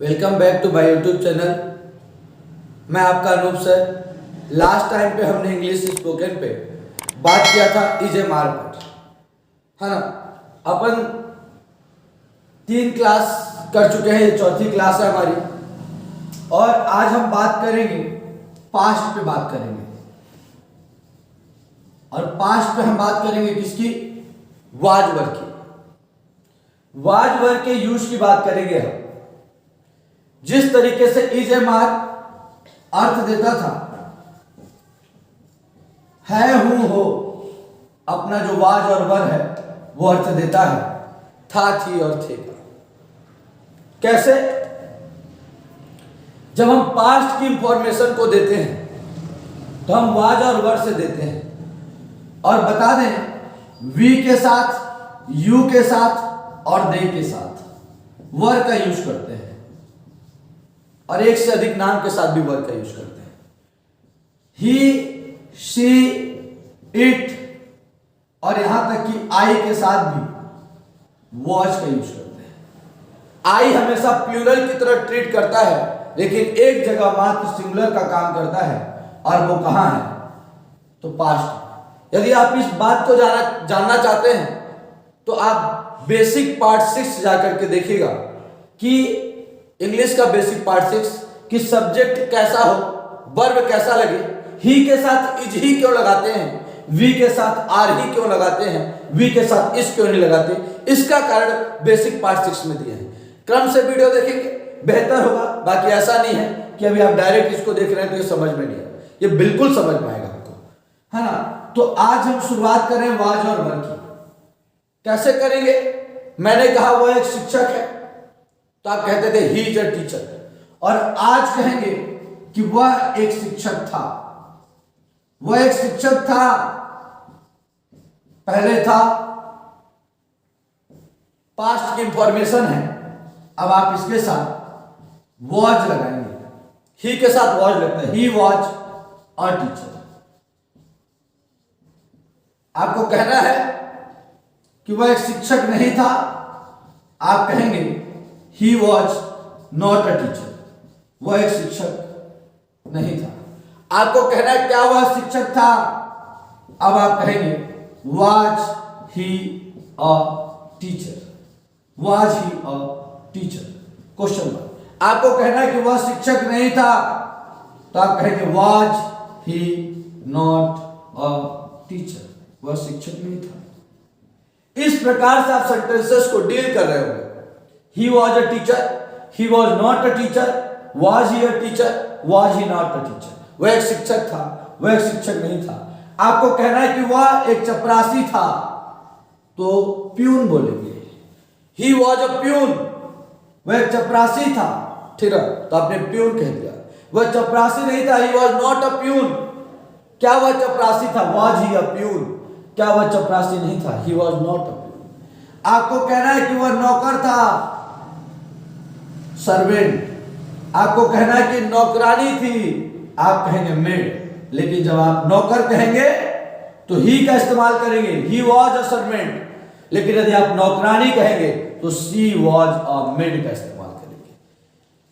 Welcome back to my YouTube channel. मैं आपका Anoop sir. Last time पे हमने इंग्लिश स्पोकन पे बात किया था इजेमार पर, है ना। अपन 3 क्लास कर चुके हैं, ये चौथी क्लास है हमारी। और आज हम बात करेंगे पास्ट पे बात करेंगे। और पास्ट पे हम बात करेंगे किसकी? वाज वर्ड की। वाज वर्ड के यूज की बात करेंगे हम। जिस तरीके से इजेमार अर्थ देता था, है हूं हो, अपना जो वाज और वर है वो अर्थ देता है था, थी और थे का। कैसे? जब हम पास्ट की इंफॉर्मेशन को देते हैं तो हम वाज और वर से देते हैं। और बता दें, वी के साथ, यू के साथ और दे के साथ वर का यूज करते हैं। और एक से अधिक नाम के साथ भी वर का यूज करते हैं। ही, शी, इट और यहां तक कि आई के साथ भी वॉच का यूज करते हैं। आई हमेशा प्लूरल की तरह ट्रीट करता है, लेकिन एक जगह मात्र सिंगुलर का काम करता है, और वो कहां है? तो पास्ट। यदि आप इस बात को जानना चाहते हैं तो आप बेसिक पार्ट 6 जाकर के देखिएगा कि इंग्लिश का बेसिक पार्ट 6 कि सब्जेक्ट कैसा हो, वर्ब कैसा लगे, ही के साथ इज ही क्यों लगाते हैं, वी के साथ आर ही क्यों लगाते हैं, वी के साथ इस क्यों नहीं लगाते, इसका कारण बेसिक पार्ट 6 में दिए हैं। क्रम से वीडियो देखेंगे बेहतर होगा। बाकी ऐसा नहीं है कि अभी आप डायरेक्ट इसको देख रहे हैं तो ये समझ में नहीं आएगा, ये बिल्कुल समझ में आएगा आपको, है ना। तो आज हम शुरुआत करें वाज और वर की। कैसे करेंगे? मैंने कहा वो एक शिक्षक है, तो आप कहते थे ही इज अ टीचर। और आज कहेंगे कि वह एक शिक्षक था। वह एक शिक्षक था, पहले था। पास्ट की इंफॉर्मेशन है। अब आप इसके साथ वॉज लगाएंगे। ही के साथ वॉज लगता है, ही वॉज अ टीचर। आपको कहना है कि वह एक शिक्षक नहीं था। आप कहेंगे ही वॉज नॉट अ टीचर। वह एक शिक्षक नहीं था। आपको कहना है क्या वह शिक्षक था? अब आप कहेंगे was he a teacher. Was he a teacher? Question mark. आपको कहना है कि वह शिक्षक नहीं था, तो आप कहेंगे was he not a teacher. वह शिक्षक नहीं था। इस प्रकार से आप सेंटेंसेस को डील कर रहे होंगे। He was a teacher, he was not a teacher, was he a teacher, was he not a teacher। वह एक शिक्षक था, वह एक शिक्षक नहीं था। आपको कहना है कि वह एक चपरासी था, तो प्यून बोलेंगे। He was a प्यून, वह एक चपरासी था, ठीक है, तो आपने प्यून कह दिया। वह चपरासी नहीं था, he was not a peon. क्या वह चपरासी था? Was he a peon? क्या वह चपरासी नहीं था? He was not a peon. आपको कहना है कि वह नौकर था, सर्वेंट। आपको कहना है कि नौकरानी थी, आप कहेंगे मेड। लेकिन जब आप नौकर कहेंगे तो ही का इस्तेमाल करेंगे, ही वॉज अ सर्वेंट। लेकिन यदि आप नौकरानी कहेंगे तो सी वॉज अ मेड का इस्तेमाल करेंगे,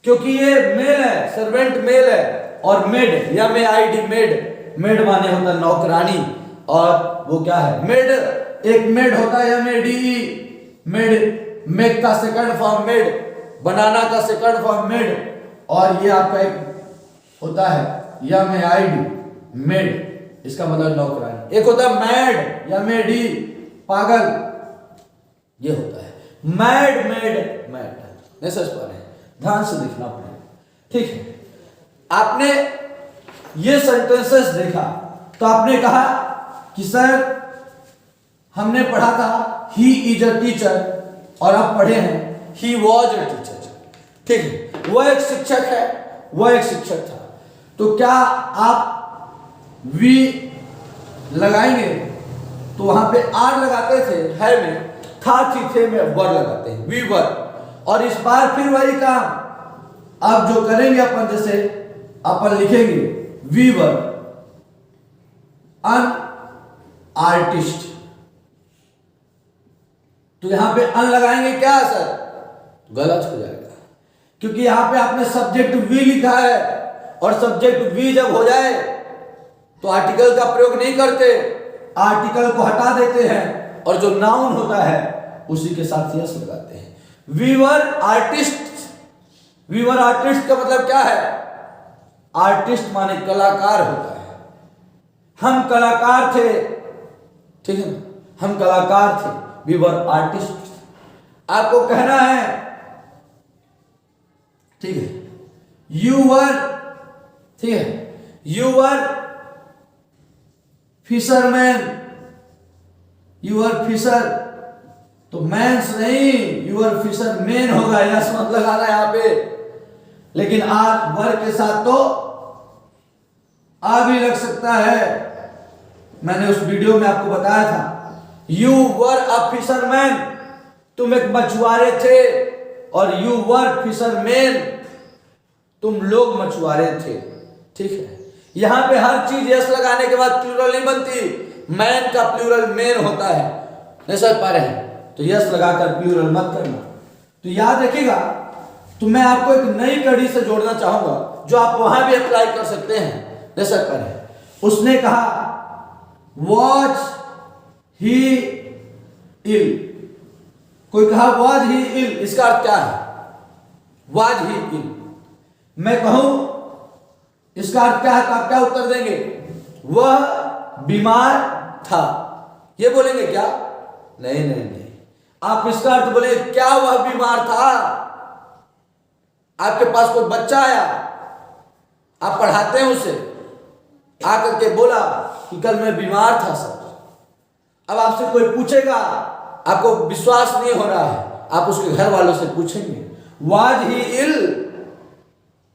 क्योंकि ये मेल है, सर्वेंट मेल है। और मेड, MAID, मेड, मेड माने होता है नौकरानी। और वो क्या है? मेड। एक मेड होता है MADE, मेड। मेक का सेकंड फॉर्म मेड, बनाना का सेकंड फॉर्म मेड। और ये आपका एक होता है MAID, मेड, इसका मतलब नौकरानी। एक होता है मैड, MAD, पागल, ये होता है मैड, मेड, मैड। नहीं समझ पा रहे? ध्यान से देखना पड़ेगा, ठीक है। आपने ये सेंटेंसेस देखा तो आपने कहा कि सर हमने पढ़ा था ही इज अ टीचर, और अब पढ़े हैं ही वॉज अ टीचर। ठीक है, वह एक शिक्षक है, वह एक शिक्षक था। तो क्या आप वी लगाएंगे तो वहां पे आर लगाते थे, है में, था, थी, थे में वर लगाते हैं, वी वर। और इस बार फिर वही काम अब जो करेंगे अपन, जैसे अपन लिखेंगे वी वर अन आर्टिस्ट, तो यहां पे अन लगाएंगे क्या सर? गलत हो जाएगा। क्योंकि यहां पे आपने सब्जेक्ट वी लिखा है, और सब्जेक्ट वी जब हो जाए तो आर्टिकल का प्रयोग नहीं करते, आर्टिकल को हटा देते हैं और जो नाउन होता है उसी के साथ यस लगाते हैं। We were artist, we were artist का मतलब क्या है? आर्टिस्ट माने कलाकार होता है। हम कलाकार थे, ठीक है ना, हम कलाकार थे, वी वर आर्टिस्ट। आपको कहना है, ठीक है, यू वर, ठीक है, you were fisherman, you were fisher, तो मैंस नहीं, यू वर फिशर मैन होगा, यस मत लगाना यहां पे। लेकिन आर वर के साथ तो आ भी लग सकता है। मैंने उस वीडियो में आपको बताया था, यू वर अ फिशरमैन, तुम एक मछुआरे थे, और यू वर फिशरमैन, तुम लोग मछुआरे थे, ठीक है। यहां पे हर चीज यस लगाने के बाद प्लूरल नहीं बनती, मैन का प्लूरल मेन होता है, नहीं समझ पा रहे हैं? तो यस लगाकर प्लूरल मत करना। तो याद रखिएगा। तो मैं आपको एक नई कड़ी से जोड़ना चाहूंगा जो आप वहां भी अप्लाई कर सकते हैं, नहीं समझ पा रहे हैं? उसने कहा वॉज ही इल, कोई कहा वॉज ही इल, इसका अर्थ क्या है? वॉज ही इल। मैं कहूं इसका अर्थ क्या है, तो आप क्या उत्तर देंगे? वह बीमार था, ये बोलेंगे क्या? नहीं नहीं नहीं, आप इसका अर्थ बोलेंगे क्या वह बीमार था? आपके पास कोई बच्चा आया, आप पढ़ाते हैं उसे, आकर के बोला कि कल मैं बीमार था सर। अब आपसे कोई पूछेगा, आपको विश्वास नहीं हो रहा है, आप उसके घर वालों से पूछेंगे वाज ही इल,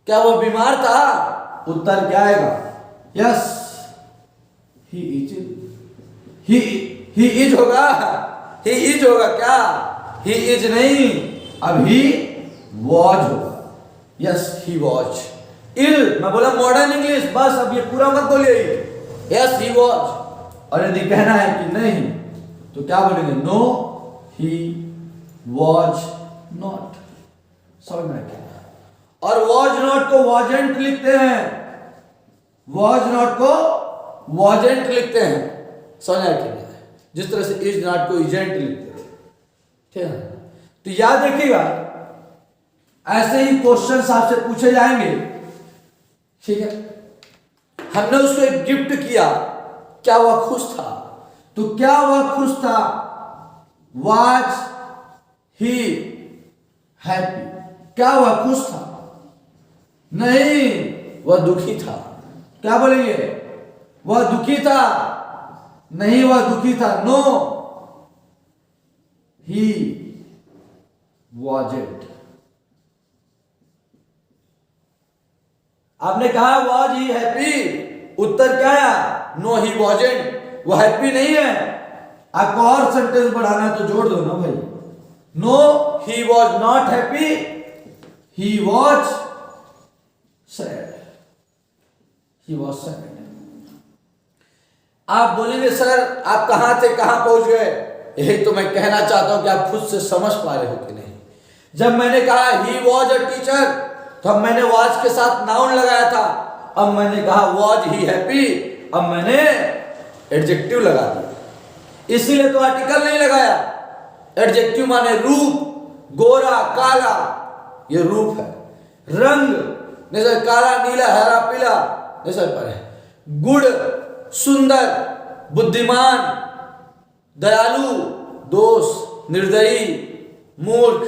क्या वो बीमार था? उत्तर क्या आएगा? Yes he is ill, he is होगा, ही इज होगा क्या? ही इज नहीं, अब ही वॉज होगा। यस ही वॉज इल, मैं बोला मॉडर्न इंग्लिश, बस अब ये पूरा मत बोलिए, यस ही वॉज। और यदि कहना है कि नहीं तो क्या बोलेंगे? No he was not. समझ में क्या? और वॉज नॉट को वॉजेंट लिखते हैं, वॉज नॉट को वॉजेंट लिखते हैं, समझ आया? जिस तरह से इज नॉट को इजेंट लिखते हैं, ठीक है। तो याद रखिएगा, ऐसे ही क्वेश्चंस आपसे पूछे जाएंगे, ठीक है। हमने उसको एक गिफ्ट किया, क्या वह खुश था? तो क्या वह खुश था? वाज ही हैप्पी, क्या वह खुश था? नहीं, वह दुखी था। क्या बोलेंगे? वह दुखी था? नहीं, वह दुखी था। No he wasn't. आपने कहा वॉज ही हैप्पी, उत्तर क्या आया? नो ही वॉजेंट, वो हैप्पी नहीं है। आपको और सेंटेंस बढ़ाना है तो जोड़ दो ना भाई। No he was not happy, he was sad, he was sad. आप बोलेंगे सर आप कहां थे, कहां पहुंच गए? यही तो मैं कहना चाहता हूं कि आप खुद से समझ पा रहे हो कि नहीं। जब मैंने कहा ही वॉज अ टीचर, तो मैंने वॉज के साथ नाउन लगाया था। अब मैंने कहा वॉज ही हैप्पी, अब मैंने एडजेक्टिव लगा दिया, इसीलिए तो आर्टिकल नहीं लगाया। एडजेक्टिव माने रूप, गोरा काला, ये रूप है। रंग जैसे काला नीला हरा पीला, जैसे पर गुड़ सुंदर, बुद्धिमान, दयालु, दोष, निर्दयी, मूर्ख,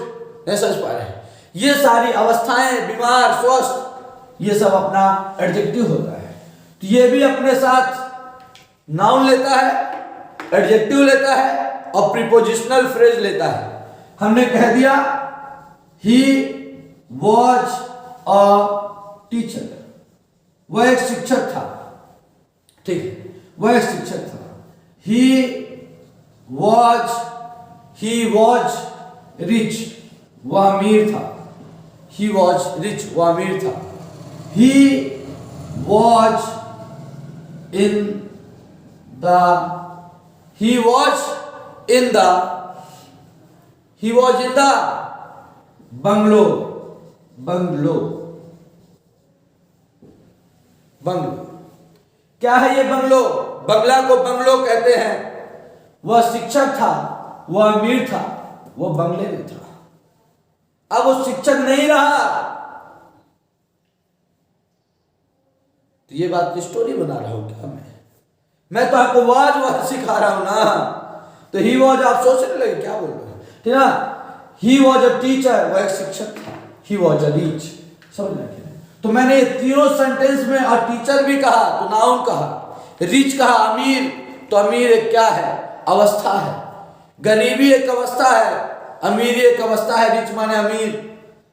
नहीं समझ पा रहे। ये सारी अवस्थाएं, बीमार, स्वस्थ, ये सब अपना एडजेक्टिव होता है। तो ये भी अपने साथ नाउन लेता है, एडजेक्टिव लेता है और प्रीपोजिशनल फ्रेज लेता है। हमने कह दिया ही वॉज अ टीचर, वह एक शिक्षक था, ठीक है, वह एक शिक्षक था। ही वॉज रिच, वह अमीर था। ही वॉज रिच, वह अमीर था। He was in the bungalow, bungalow. Bungalow क्या है ये बंगलो? बंगला को बंगलो कहते हैं। वह शिक्षक था, वह अमीर था, वह बंगले में था। अब वो शिक्षक नहीं रहा, तो ये बात की स्टोरी बना रहा हूं क्या मैं तो आपको वाज सिखा रहा हूं ना। तो ही वॉज, आप सोचने लगे क्या बोल रहे हैं, ठीक ना। ही वॉज अ टीचर, वह एक शिक्षक था। ही वॉज अ रिच, समझ रहे। तो मैंने तीनों सेंटेंस में अ टीचर भी कहा तो नाउन कहा, रिच कहा अमीर, तो अमीर एक क्या है? अवस्था है। गरीबी एक अवस्था है, अमीरी एक अवस्था है। रिच माने अमीर,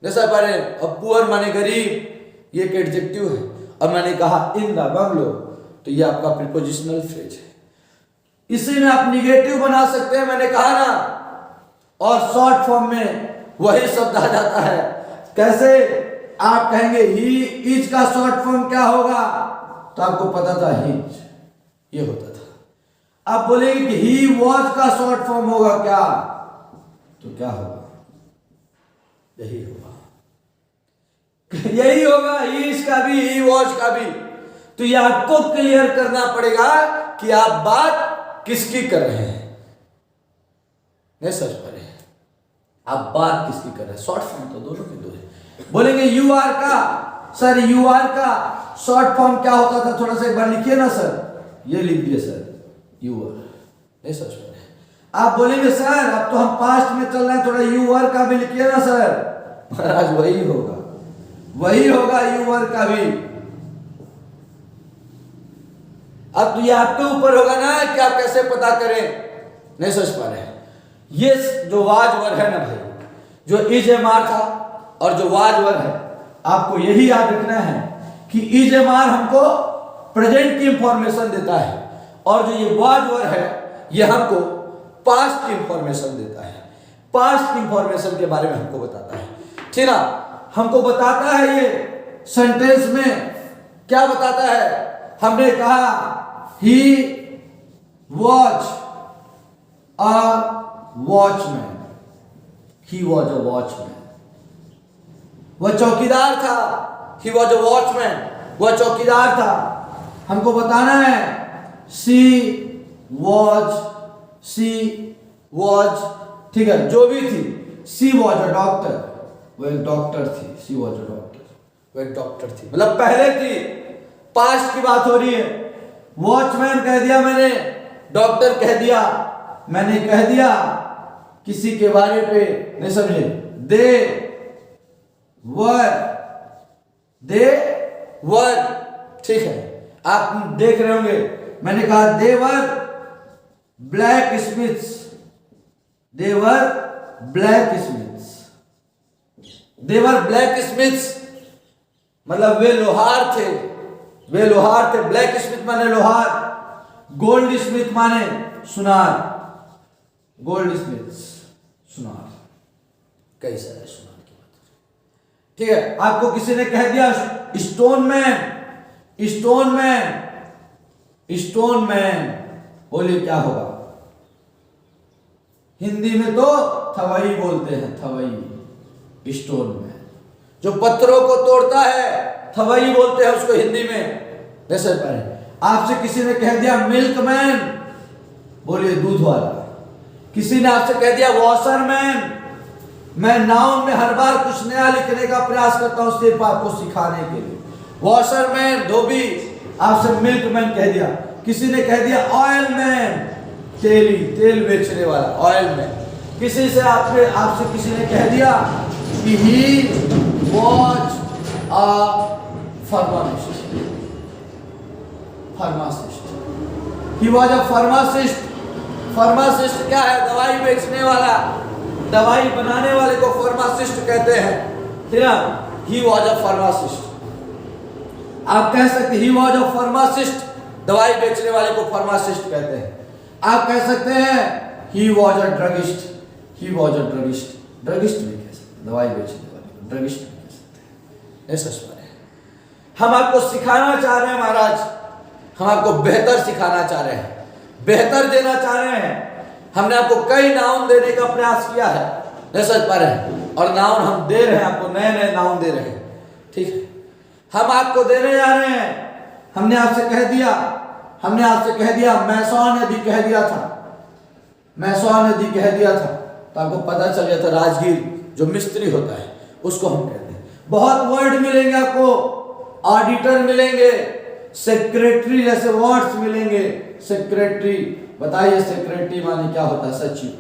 जैसा पढ़े, और पुअर माने गरीब, ये एक एडजेक्टिव है। और मैंने कहा इन द बंगलो, तो ये आपका प्रीपोजिशनल फ्रेज है। इसी में आप निगेटिव बना सकते हैं, मैंने कहा ना। और शॉर्ट फॉर्म में वही शब्द आ जाता है। कैसे? आप कहेंगे ही इज का शॉर्ट फॉर्म क्या होगा, तो आपको पता था हिज, ये होता था। आप बोलेंगे कि ही वॉज का शॉर्ट फॉर्म होगा क्या, तो क्या होगा? यही होगा, यही होगा। ही इज का भी, ही वॉज का भी। तो ये आपको क्लियर करना पड़ेगा कि आप बात किसकी कर रहे हैं। नहीं समझ पा रहे हैं आप बात किसकी कर रहे हैं। शॉर्ट फॉर्म तो दोनों के दो है। बोलेंगे यू आर का, सर यू आर का शॉर्ट फॉर्म क्या होता था? थोड़ा सा एक बार लिखिए ना सर, ये लिख दिए सर, यू आर। नहीं समझ पा रहे। आप बोलेंगे सर अब तो हम पास्ट में चल रहे हैं, थोड़ा यू आर का भी लिखिए ना सर। महाराज वही होगा, वही होगा यू आर का भी। अब तो ये आपके ऊपर होगा ना कि आप कैसे पता करें। नहीं समझ पा रहे। ये जो वाज वर्ग है ना भाई, जो इज एम आर था और जो वाज वर्ग है, आपको यही याद रखना है कि इज एम आर हमको प्रेजेंट की इंफॉर्मेशन देता है, और जो ये वाज वर्ग है ये हमको पास्ट की इंफॉर्मेशन देता है। पास्ट की इंफॉर्मेशन के बारे में हमको बताता है, ठीक ना। हमको बताता है ये सेंटेंस में क्या बताता है। हमने कहा he was a watchman, he was a watchman. वह चौकीदार था, ही वॉज अ वॉचमैन, वह चौकीदार था। हमको बताना है सी वॉज, ठीक है, जो भी थी। सी वॉज अ डॉक्टर, वो एक डॉक्टर थी। सी वॉज अ डॉक्टर, वो एक डॉक्टर थी, मतलब पहले थी। पास्ट की बात हो रही है। वॉचमैन कह दिया मैंने, डॉक्टर कह दिया, मैंने कह दिया किसी के बारे पे, नहीं समझे। दे वर, ठीक है। आप देख रहे होंगे, मैंने कहा दे वर ब्लैक स्मिथ्स, देवर ब्लैक स्मिथ्स, देवर ब्लैक स्मिथ्स, मतलब वे लोहार थे, वे लोहार थे। ब्लैक स्मिथ माने लोहार, गोल्ड स्मिथ माने सुनार, गोल्ड स्मिथ सुनार। कैसा है सुनार की बात, ठीक है। आपको किसी ने कह दिया stone man, stone man, stone man, बोलिए क्या होगा? हिंदी में तो थवई बोलते हैं, थवई। स्टोन मैन जो पत्थरों को तोड़ता है, थवई बोलते हैं उसको हिंदी में। जैसे आपसे किसी ने कह दिया मिल्क मैन, बोलिए दूध वाला। किसी ने आपसे कह दिया वॉशरमैन। मैं नाउन में हर बार कुछ नया लिखने का प्रयास करता हूं सिर्फ आपको सिखाने के लिए। वॉशरमैन धोबी, आपसे मिल्कमैन कह दिया। किसी ने कह दिया ऑयल मैन, तेल बेचने वाला, ऑयल मैन। किसी से आपसे किसी ने कह दिया कि he was a pharmacist, pharmacist, he was a pharmacist. Pharmacist क्या है? दवाई बेचने वाला, दवाई बनाने वाले को फार्मासिस्ट कहते हैं, ठीक है। He was a pharmacist. आप कह सकते ही वॉज अ फार्मासिस्ट, दवाई बेचने वाले को फार्मासिस्ट कहते हैं। आप कह सकते हैं he was a druggist, he was a druggist, druggist भी कह सकते, दवाई बेचने वाले को ड्रगिस्ट भी कह सकते हैं। ऐसा सवाल है। हम आपको सिखाना चाह रहे हैं महाराज, हम आपको बेहतर सिखाना चाह रहे हैं, बेहतर देना चाह रहे हैं। हमने आपको कई नाउन देने का प्रयास किया है, नहीं समझ पा रहे हैं। और नाउन हम दे रहे हैं आपको, नए नए नाउन दे रहे हैं, ठीक है। हम आपको देने जा रहे हैं, हमने आपसे कह दिया मैसॉन नदी कह दिया था, मैसॉन नदी कह दिया था, तो आपको पता चल गया था राजगीर जो मिस्त्री होता है उसको हम कहते हैं। बहुत वर्ड मिलेंगे आपको, ऑडिटर मिलेंगे, सेक्रेटरी जैसे वर्ड्स मिलेंगे। सेक्रेटरी, बताइए सेक्रेटरी माने क्या होता है? सचिव।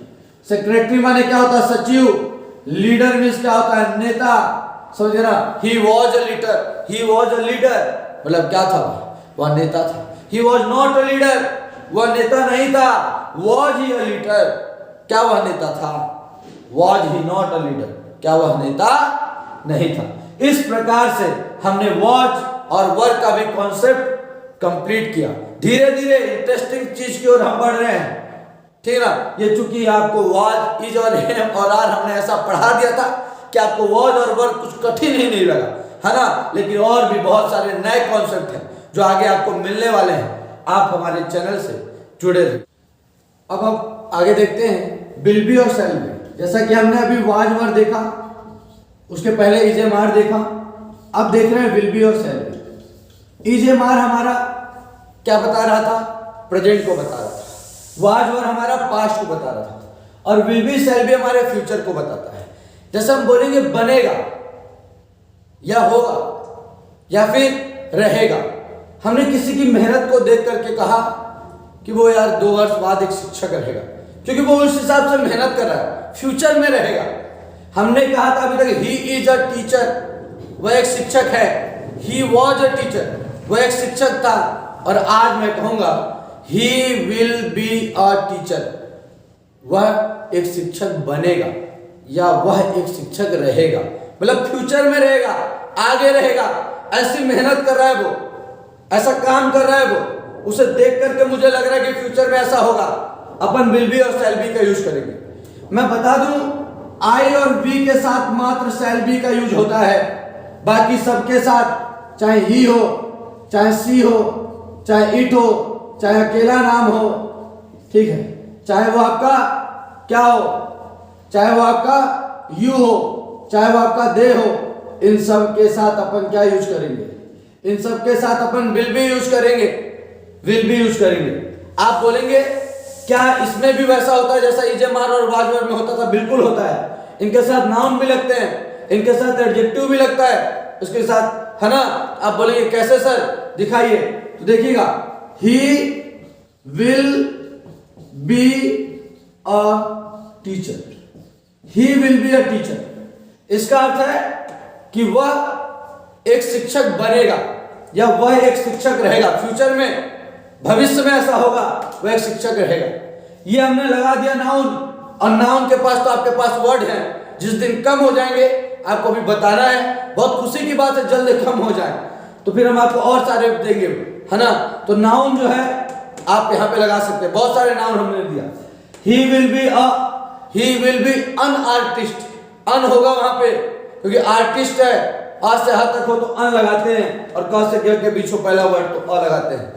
सेक्रेटरी माने क्या होता है? सचिव। लीडर मीन्स क्या होता है? नेता, समझ ना? He was a leader, he was a leader मतलब क्या था? वह नेता था। ही वॉज नॉट अ लीडर, वह नेता नहीं था। वॉज ही अ लीडर, क्या वह नेता था? Was he not a leader, क्या वह नेता नहीं था? इस प्रकार से हमने वॉज और वर्क का भी कॉन्सेप्ट कंप्लीट किया। धीरे धीरे इंटरेस्टिंग चीज की ओर हम बढ़ रहे हैं, ठीक ना? ये चूंकि आपको वॉज, इज और एम और आर हमने ऐसा पढ़ा दिया था कि आपको वॉज और वर्क कुछ कठिन ही नहीं लगा, है ना? लेकिन और भी बहुत सारे नए कॉन्सेप्ट हैं जो आगे आपको मिलने वाले हैं। आप हमारे चैनल से जुड़े रहिए। अब आप आगे देखते हैं विल बी और शैल बी। जैसा कि हमने अभी वाज वर देखा, उसके पहले इज एम आर देखा, अब देख रहे हैं विल बी और shall be. Is am are हमारा क्या बता रहा था? प्रेजेंट को बता रहा था। वाज वर हमारा पास्ट को बता रहा था, और विल बी शैल बी हमारे फ्यूचर को बताता है। जैसे हम बोलेंगे बनेगा या होगा या फिर रहेगा, हमने किसी की मेहनत को देख करके कहा कि वो यार 2 वर्ष बाद एक शिक्षक रहेगा, क्योंकि वो उस हिसाब से मेहनत कर रहा है, फ्यूचर में रहेगा। हमने कहा था अभी तक ही इज अ टीचर, वह एक शिक्षक है। ही वॉज अ टीचर, वह एक शिक्षक था। और आज मैं कहूंगा ही विल बी अ टीचर, वह एक शिक्षक बनेगा या वह एक शिक्षक रहेगा, मतलब फ्यूचर में रहेगा, आगे रहेगा। ऐसी मेहनत कर रहा है वो, ऐसा काम कर रहा है वो, उसे देख करके मुझे लग रहा है कि फ्यूचर में ऐसा होगा। अपन विल बी और शैल बी का यूज करेंगे। मैं बता दूं, आई और बी के साथ मात्र शैल बी का यूज होता है, बाकी सबके साथ चाहे ही हो, चाहे सी हो, चाहे इट हो, चाहे अकेला नाम हो, ठीक है, चाहे वो आपका क्या हो, चाहे वो आपका यू हो, चाहे वो आपका दे हो, इन सब के साथ अपन क्या यूज करेंगे? इन सब के साथ अपन विल बी यूज करेंगे, विल बी यूज करेंगे। आप बोलेंगे क्या इसमें भी वैसा होता है जैसा इज एम आर और वाज वर में होता था? बिल्कुल होता है। इनके साथ नाउन भी लगते हैं, इनके साथ एडजेक्टिव भी लगता है, उसके साथ, है ना? आप बोलेंगे कैसे सर, दिखाइए। तो देखिएगा, ही will be a teacher, he will be a teacher. इसका अर्थ है कि वह एक शिक्षक बनेगा या वह एक शिक्षक रहेगा, फ्यूचर में, भविष्य में ऐसा होगा, वह एक शिक्षक रहेगा। ये हमने लगा दिया नाउन, और नाउन के पास तो आपके पास वर्ड है, जिस दिन कम हो जाएंगे आपको भी बताना है। बहुत खुशी की बात है जल्द कम हो जाए तो फिर हम आपको और सारे देंगे, है ना? तो नाउन जो है आप यहाँ पे लगा सकते हैं, बहुत सारे नाउन हमने दिया। He will be an artist, an होगा वहां पे क्योंकि आर्टिस्ट है, आज से हाथ तक हो तो अन लगाते हैं, और क से के बीच में पहला वर्ड तो अ लगाते हैं।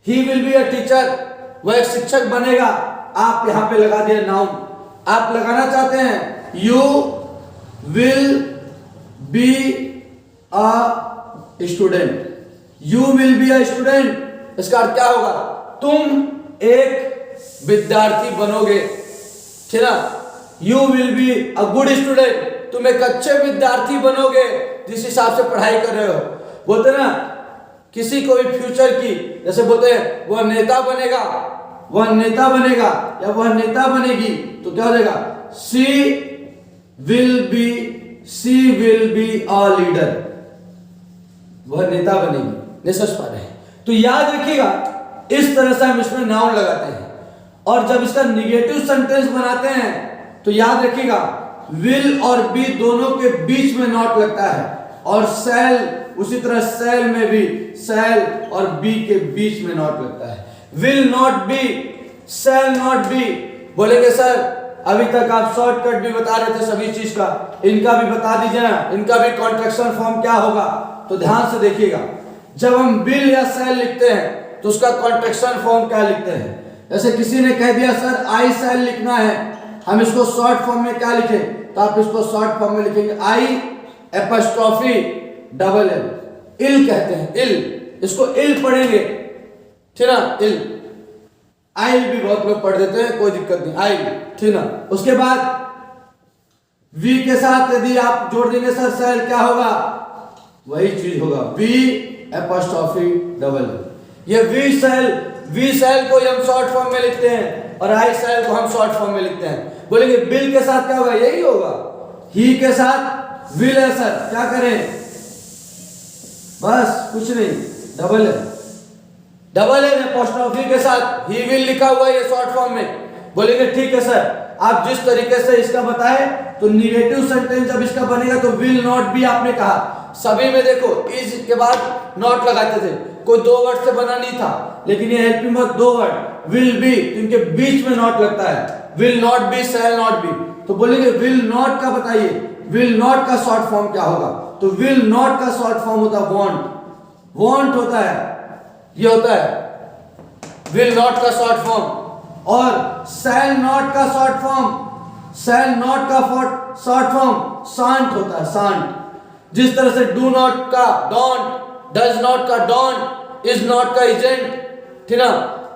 ही विल बी अ टीचर, वह एक शिक्षक बनेगा, आप यहां पे लगा दिया नाउन। आप लगाना चाहते हैं you will be a student, you will be a student, इसका अर्थ क्या होगा? तुम एक विद्यार्थी बनोगे, ठीक ना? You will be a good student, तुम एक अच्छे विद्यार्थी बनोगे जिस हिसाब से पढ़ाई कर रहे हो। बोलते ना किसी को भी फ्यूचर की, जैसे बोलते हैं वह नेता बनेगा, वह नेता बनेगा या वह नेता बनेगी, तो क्या हो जाएगा? She will be a leader, वह नेता बनेगी, निष्कर्ष पा रहे हैं। तो याद रखिएगा, इस तरह से हम इसमें नाउन लगाते हैं। और जब इसका निगेटिव सेंटेंस बनाते हैं तो याद रखिएगा, विल और बी दोनों के बीच में नॉट लगता है, और सेल उसी तरह सेल में भी सेल और बी के बीच में नॉट लगता है। Will not be, shall not be. बोलेंगे सर अभी तक आप शॉर्टकट भी बता रहे थे सभी चीज का, इनका भी बता दीजिए ना, इनका भी कॉन्ट्रैक्शन फॉर्म क्या होगा? तो ध्यान से देखिएगा, जब हम विल या सेल लिखते हैं तो उसका कॉन्ट्रैक्शन फॉर्म क्या लिखते हैं? जैसे किसी ने कह दिया सर आई सेल लिखना है, हम इसको शॉर्ट फॉर्म में क्या लिखें? तो आप इसको शॉर्ट फॉर्म में लिखेंगे आई एपोस्ट्रोफी डबल एल, इल कहते हैं, इल, इसको इल पढ़ेंगे, ठीक ना, इल, आइल भी बहुत लोग पढ़ देते हैं, कोई दिक्कत नहीं, आइल, ठीक ना। उसके बाद वी के साथ यदि आप जोड़ देंगे सर सेल, क्या होगा, वही चीज होगा, वी एपोस्ट्रोफी डबल एल। ये वी सेल को हम शॉर्ट फॉर्म में लिखते हैं और आई सेल को हम शॉर्ट फॉर्म में लिखते हैं। बोलेंगे बिल के साथ क्या होगा, यही होगा, ही के साथ विल है सर, क्या करें, बस कुछ नहीं, डबल एल एपोस्ट्रोफी के साथ ही विल लिखा हुआ है शॉर्ट फॉर्म में। बोलेंगे ठीक है सर, आप जिस तरीके से इसका बताए तो निगेटिव सेंटेंस जब इसका बनेगा तो विल नॉट बी आपने कहा, सभी में देखो इज के बाद नॉट लगाते थे, कोई दो वर्ड से बना नहीं था, लेकिन ये हेल्पिंग वर्ब दो वर्ड विल बी, इनके बीच में नॉट लगता है, will not B, shall not be. तो बोलेंगे विल नॉट का बताइए, विल नॉट का शॉर्ट फॉर्म क्या होगा, तो विल नॉट का शॉर्ट फॉर्म होता है वांट, वांट होता है, ये होता है विल नॉट का शॉर्ट फॉर्म। और शैल नॉट का शॉर्ट फॉर्म, शैल नॉट का शॉर्ट फॉर्म शांट होता है, शांट। जिस तरह से डू नॉट का डोंट, डज नॉट का डोंट, इज नॉट का इजेंट, ठीक ना,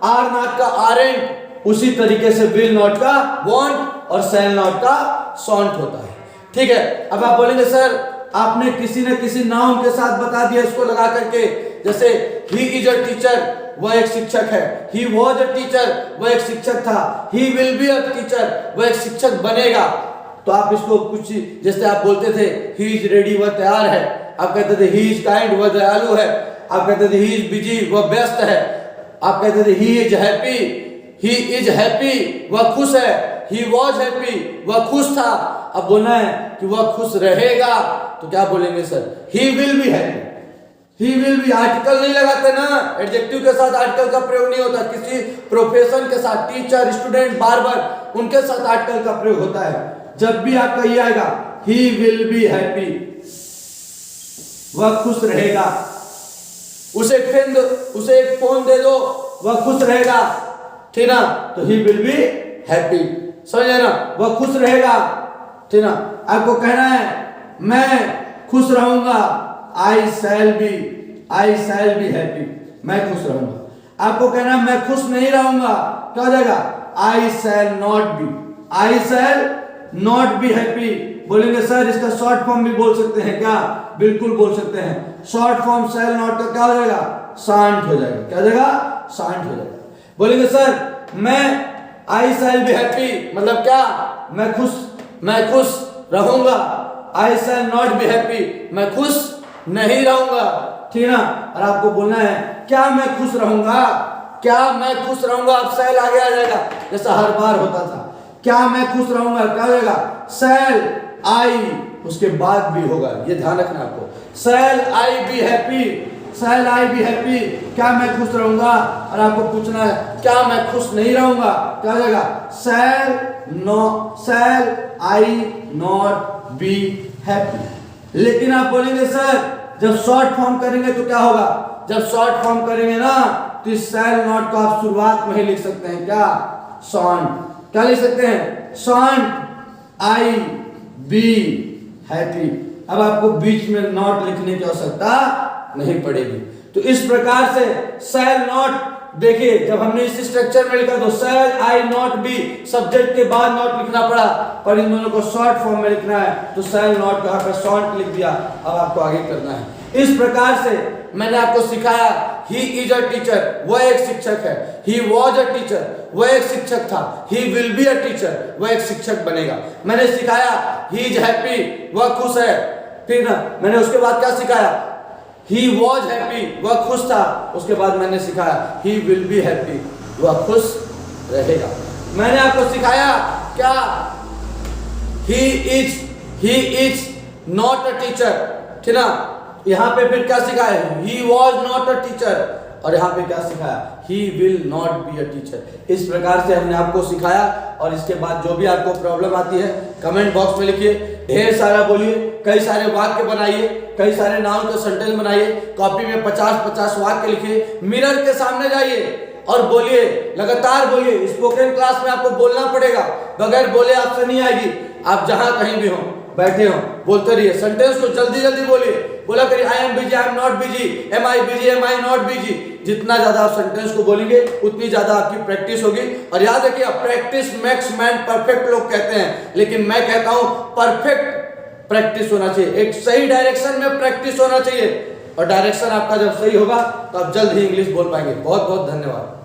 आर नॉट का आरेंट, उसी तरीके से विल नॉट का वांट और शैल नॉट का शांट होता है। ठीक है, अब आप बोलेंगे सर आपने किसी न किसी नाउन के साथ बता दिया इसको लगा करके, जैसे ही इज अ टीचर, वह एक शिक्षक है, ही वॉज अ टीचर, वह एक शिक्षक था, ही विल बी अ टीचर, वह एक शिक्षक बनेगा। तो आप इसको कुछ, जैसे आप बोलते थे ही इज रेडी, वह तैयार है, आप कहते थे ही इज काइंड, वह दयालु है, आप कहते थे ही इज बिजी, वह व्यस्त है, आप कहते थे ही इज हैप्पी, वह खुश है, ही वॉज हैप्पी, वह खुश था। अब बोलना है कि वह खुश रहेगा, तो क्या बोलेंगे sir, he will be happy, he will B, article नहीं लगाते ना, एडजेक्टिव के साथ आर्टिकल का प्रयोग नहीं होता, किसी प्रोफेशन के साथ, टीचर, स्टूडेंट, बार्बर, उनके साथ आर्टिकल का प्रयोग होता है। जब भी आपका ये आएगा ही विल बी हैप्पी, वह खुश रहेगा, उसे एक फोन दे दो, वह खुश रहेगा, ठीक ना, तो ही विल बी हैप्पी, समझे ना, वह खुश रहेगा, ठीक ना। आपको कहना है मैं खुश रहूंगा, आई शैल बी हैप्पी, मैं खुश रहूंगा। आपको कहना है मैं खुश नहीं रहूंगा, क्या हो जाएगा, आई शैल नॉट बी हैप्पी। बोलेंगे सर इसका शॉर्ट फॉर्म भी बोल सकते हैं क्या, बिल्कुल बोल सकते हैं, शॉर्ट फॉर्म शैल नॉट का क्या हो जाएगा, शांत हो जाएगा, क्या हो जाएगा, शांत हो जाएगा। बोलेंगे सर मैं आई शैल बी हैप्पी मतलब क्या, मैं खुश रहूंगा, आई शैल नॉट बी हैप्पी, मैं खुश नहीं रहूंगा, ठीक है ना। और आपको बोलना है क्या मैं खुश रहूंगा, अब शैल आगे आ जाएगा, जैसा हर बार होता था, क्या मैं खुश रहूंगा, क्या हो जाएगा, शैल आई, उसके बाद भी होगा, ये ध्यान रखना आपको, शैल आई बी हैप्पी, क्या मैं खुश रहूंगा। और आपको पूछना है क्या मैं खुश नहीं रहूंगा, क्या हो जाएगा, शैल आई नॉट बी हैप्पी। लेकिन आप बोलेंगे सर जब शॉर्ट फॉर्म करेंगे तो क्या होगा, जब शॉर्ट फॉर्म करेंगे ना तो इस शैल नॉट को आप शुरुआत में ही लिख सकते हैं, क्या, शांत, क्या लिख सकते हैं, शांत आई बी हैप्पी। अब आपको बीच में नॉट लिखने की आवश्यकता नहीं पड़ेगी। तो इस प्रकार से शैल नॉट, देखिए जब हमने इस स्ट्रक्चर में लिखा तो शैल आई नॉट बी, सब्जेक्ट के बाद नॉट लिखना पड़ा, पर इन दोनों को शॉर्ट फॉर्म में लिखना है तो शैल नॉट यहाँ पर शॉर्ट लिख दिया। अब आपको आगे करना है इस प्रकार से। मैंने आपको सिखाया ही इज अ टीचर, वह एक शिक्षक है, ही वॉज अ टीचर, वह एक शिक्षक था, ही विल बी अ टीचर, वह एक शिक्षक बनेगा। मैंने सिखाया ही इज हैप्पी, वह खुश है, ठीक ना। मैंने उसके बाद क्या सिखाया, ही वॉज हैप्पी, वह खुश था। उसके बाद मैंने सिखाया ही विल बी हैप्पी, वह खुश रहेगा। मैंने आपको सिखाया क्या, he is not a teacher, ठीक ना। यहाँ पे फिर क्या सिखाया, ही वॉज नॉट अ टीचर, और यहाँ पे क्या सिखाया, he will not be a teacher. इस प्रकार से हमने आपको सिखाया। और इसके बाद जो भी आपको प्रॉब्लम आती है कमेंट बॉक्स में लिखिए, ढेर सारा बोलिए, कई सारे वाक्य बनाइए, कई सारे नाउन के सेंटेंस बनाइए, कॉपी में 50-50 वाक्य लिखिए, मिरर के सामने जाइए और बोलिए, लगातार बोलिए। स्पोकन क्लास में आपको बोलना पड़ेगा, बगैर बोले आपसे नहीं आएगी। आप जहां कहीं भी हो, बैठे हो, बोलते रहिए। सेंटेंस को जल्दी जल्दी बोलिए, बोला करिए I am busy, I am not busy, am I busy, am I not busy. जितना ज्यादा आप सेंटेंस को बोलेंगे उतनी ज्यादा आपकी प्रैक्टिस होगी। और याद रखिए, प्रैक्टिस मेक्स मैन परफेक्ट लोग कहते हैं, लेकिन मैं कहता हूं परफेक्ट प्रैक्टिस होना चाहिए, एक सही डायरेक्शन में प्रैक्टिस होना चाहिए। और डायरेक्शन आपका जब सही होगा तो आप जल्द ही इंग्लिश बोल पाएंगे। बहुत बहुत धन्यवाद।